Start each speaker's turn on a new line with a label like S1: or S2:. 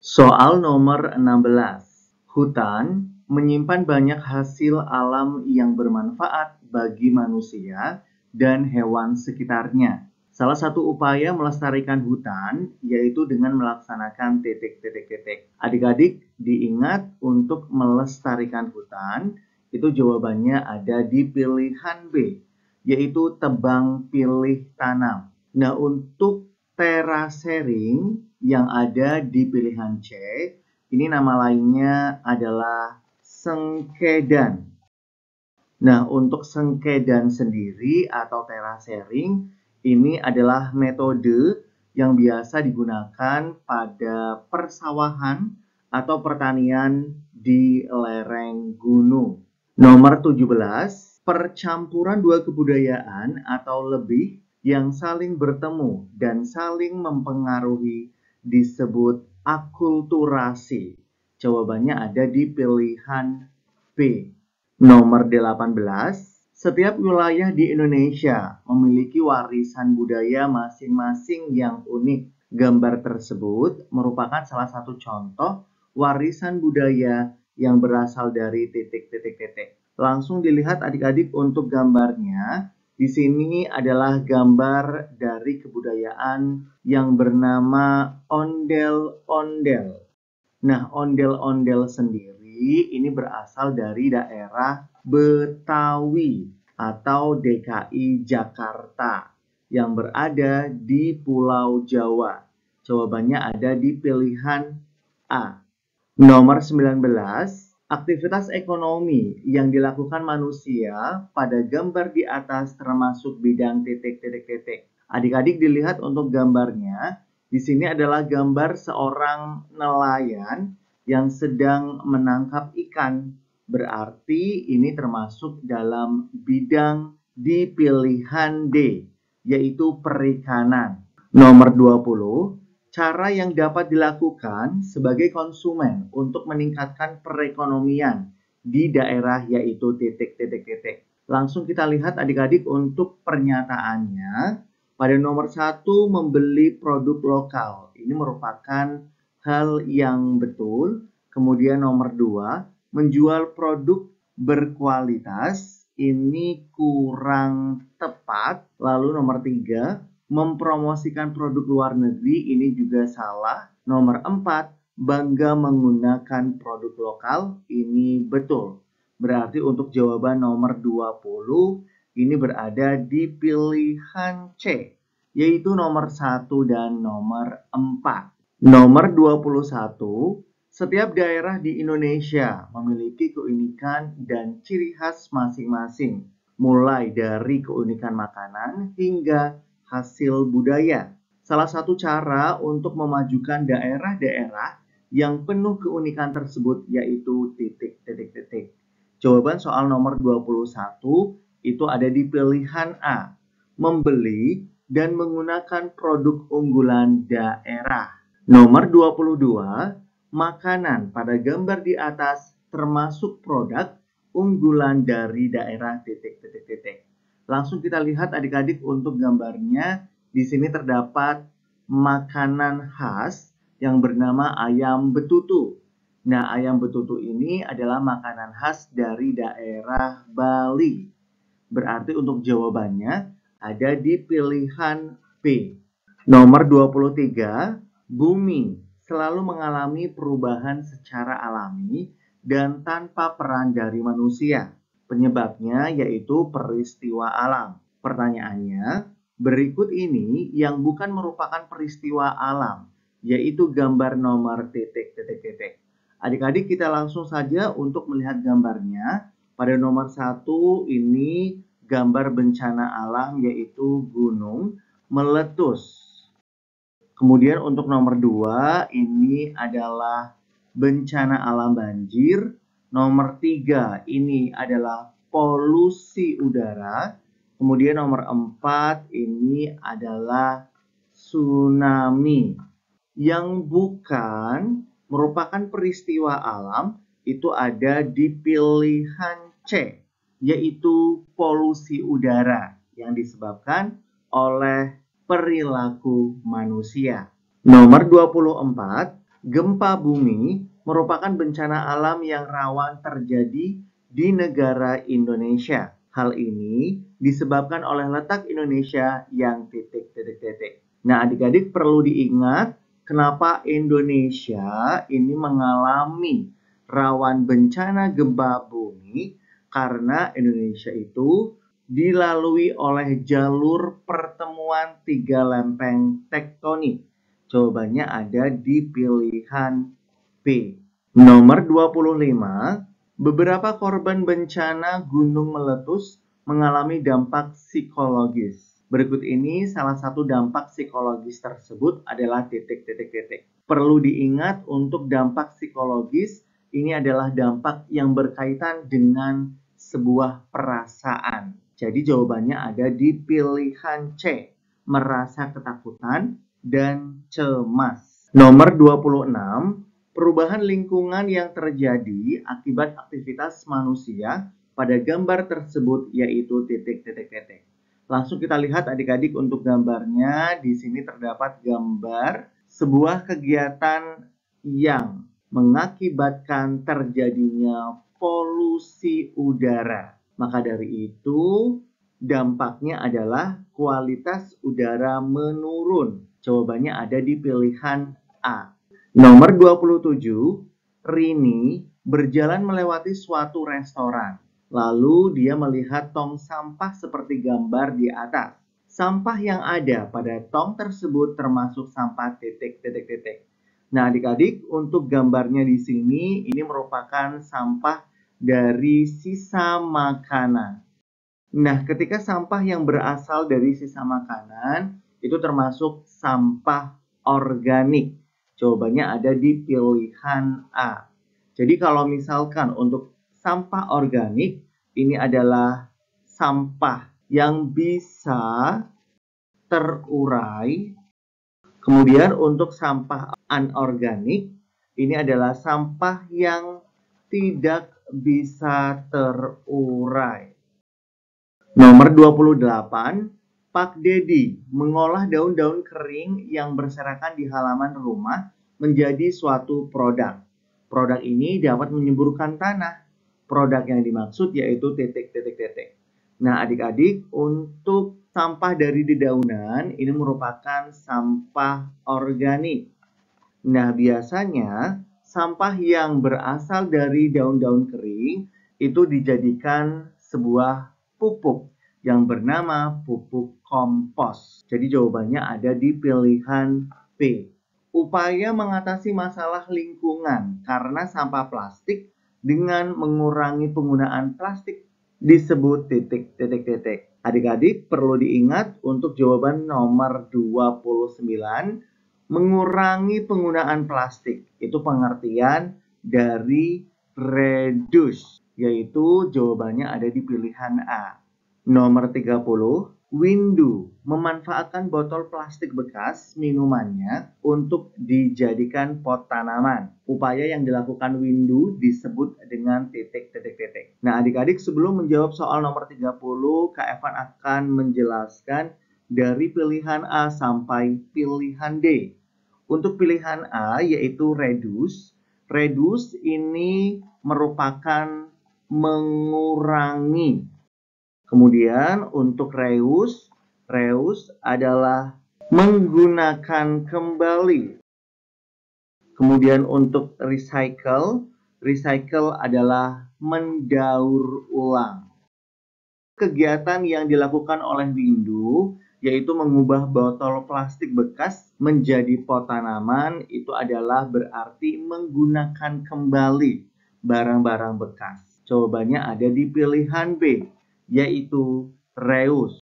S1: Soal nomor 16. Hutan menyimpan banyak hasil alam yang bermanfaat bagi manusia dan hewan sekitarnya. Salah satu upaya melestarikan hutan yaitu dengan melaksanakan titik-titik-titik. Adik-adik diingat untuk melestarikan hutan, itu jawabannya ada di pilihan B, yaitu tebang pilih tanam. Nah, untuk terasering yang ada di pilihan C, ini nama lainnya adalah sengkedan. Nah, untuk sengkedan sendiri atau terasering, ini adalah metode yang biasa digunakan pada persawahan atau pertanian di lereng gunung. Nomor 17, percampuran dua kebudayaan atau lebih yang saling bertemu dan saling mempengaruhi disebut akulturasi. Jawabannya ada di pilihan B. Nomor 18, setiap wilayah di Indonesia memiliki warisan budaya masing-masing yang unik. Gambar tersebut merupakan salah satu contoh warisan budaya yang berasal dari titik-titik-titik. Langsung dilihat adik-adik untuk gambarnya. Di sini adalah gambar dari kebudayaan yang bernama ondel-ondel. Nah, ondel-ondel sendiri ini berasal dari daerah Betawi atau DKI Jakarta yang berada di Pulau Jawa. Jawabannya ada di pilihan A. Nomor 19. Aktivitas ekonomi yang dilakukan manusia pada gambar di atas termasuk bidang titik-titik-titik. Adik-adik dilihat untuk gambarnya. Di sini adalah gambar seorang nelayan yang sedang menangkap ikan. Berarti ini termasuk dalam bidang di pilihan D, yaitu perikanan. Nomor 20. Cara yang dapat dilakukan sebagai konsumen untuk meningkatkan perekonomian di daerah yaitu titik-titik-titik. Langsung kita lihat adik-adik untuk pernyataannya. Pada nomor 1, membeli produk lokal. Ini merupakan hal yang betul. Kemudian nomor 2, menjual produk berkualitas. Ini kurang tepat. Lalu nomor 3, mempromosikan produk luar negeri, ini juga salah. Nomor 4, bangga menggunakan produk lokal, ini betul. Berarti untuk jawaban nomor 20, ini berada di pilihan C, yaitu nomor 1 dan nomor 4. Nomor 21, setiap daerah di Indonesia memiliki keunikan dan ciri khas masing-masing, mulai dari keunikan makanan hingga hasil budaya. Salah satu cara untuk memajukan daerah-daerah yang penuh keunikan tersebut yaitu titik-titik-titik. Jawaban soal nomor 21 itu ada di pilihan A, membeli dan menggunakan produk unggulan daerah. Nomor 22, makanan pada gambar di atas termasuk produk unggulan dari daerah titik-titik-titik. Langsung kita lihat adik-adik untuk gambarnya. Di sini terdapat makanan khas yang bernama ayam betutu. Nah, ayam betutu ini adalah makanan khas dari daerah Bali. Berarti untuk jawabannya ada di pilihan B. Nomor 23, bumi selalu mengalami perubahan secara alami dan tanpa peran dari manusia. Penyebabnya yaitu peristiwa alam. Pertanyaannya, berikut ini yang bukan merupakan peristiwa alam, yaitu gambar nomor titik-titik-titik. Adik-adik kita langsung saja untuk melihat gambarnya. Pada nomor 1 ini gambar bencana alam yaitu gunung meletus. Kemudian untuk nomor 2 ini adalah bencana alam banjir. Nomor 3 ini adalah polusi udara. Kemudian nomor 4 ini adalah tsunami. Yang bukan merupakan peristiwa alam itu ada di pilihan C, yaitu polusi udara yang disebabkan oleh perilaku manusia. Nomor 24, gempa bumi merupakan bencana alam yang rawan terjadi di negara Indonesia. Hal ini disebabkan oleh letak Indonesia yang titik-titik-titik. Nah, adik-adik perlu diingat kenapa Indonesia ini mengalami rawan bencana gempa bumi, karena Indonesia itu dilalui oleh jalur pertemuan 3 lempeng tektonik. Jawabannya ada di pilihan B. Nomor 25, beberapa korban bencana gunung meletus mengalami dampak psikologis. Berikut ini salah satu dampak psikologis tersebut adalah titik-titik-titik. Perlu diingat untuk dampak psikologis, ini adalah dampak yang berkaitan dengan sebuah perasaan. Jadi jawabannya ada di pilihan C, merasa ketakutan dan cemas. Nomor 26, perubahan lingkungan yang terjadi akibat aktivitas manusia pada gambar tersebut yaitu titik-titik-titik. Langsung kita lihat adik-adik untuk gambarnya. Di sini terdapat gambar sebuah kegiatan yang mengakibatkan terjadinya polusi udara. Maka dari itu, dampaknya adalah kualitas udara menurun. Jawabannya ada di pilihan A. Nomor 27, Rini berjalan melewati suatu restoran. Lalu dia melihat tong sampah seperti gambar di atas. Sampah yang ada pada tong tersebut termasuk sampah titik-titik-titik. Nah, adik-adik, untuk gambarnya di sini, ini merupakan sampah dari sisa makanan. Nah, ketika sampah yang berasal dari sisa makanan, itu termasuk sampah organik. Jawabannya ada di pilihan A. Jadi kalau misalkan untuk sampah organik, ini adalah sampah yang bisa terurai. Kemudian untuk sampah anorganik, ini adalah sampah yang tidak bisa terurai. Nomor 28, Pak Dedi mengolah daun-daun kering yang berserakan di halaman rumah menjadi suatu produk. Produk ini dapat menyuburkan tanah. Produk yang dimaksud yaitu titik-titik-titik. Nah, adik-adik, untuk sampah dari dedaunan ini merupakan sampah organik. Nah, biasanya sampah yang berasal dari daun-daun kering itu dijadikan sebuah pupuk yang bernama pupuk kompos. Jadi jawabannya ada di pilihan B. Upaya mengatasi masalah lingkungan karena sampah plastik dengan mengurangi penggunaan plastik disebut titik-titik-titik. Adik-adik perlu diingat untuk jawaban nomor 29, mengurangi penggunaan plastik. Itu pengertian dari reduce, yaitu jawabannya ada di pilihan A. Nomor 30, Windu memanfaatkan botol plastik bekas minumannya untuk dijadikan pot tanaman. Upaya yang dilakukan Windu disebut dengan titik-titik-titik. Nah, adik-adik, sebelum menjawab soal nomor 30, Kak Evan akan menjelaskan dari pilihan A sampai pilihan D. Untuk pilihan A yaitu reduce. Reduce ini merupakan mengurangi. Kemudian untuk reuse, reuse adalah menggunakan kembali. Kemudian untuk recycle, recycle adalah mendaur ulang. Kegiatan yang dilakukan oleh Windu yaitu mengubah botol plastik bekas menjadi pot tanaman, itu adalah berarti menggunakan kembali barang-barang bekas. Jawabannya ada di pilihan B, yaitu reuse.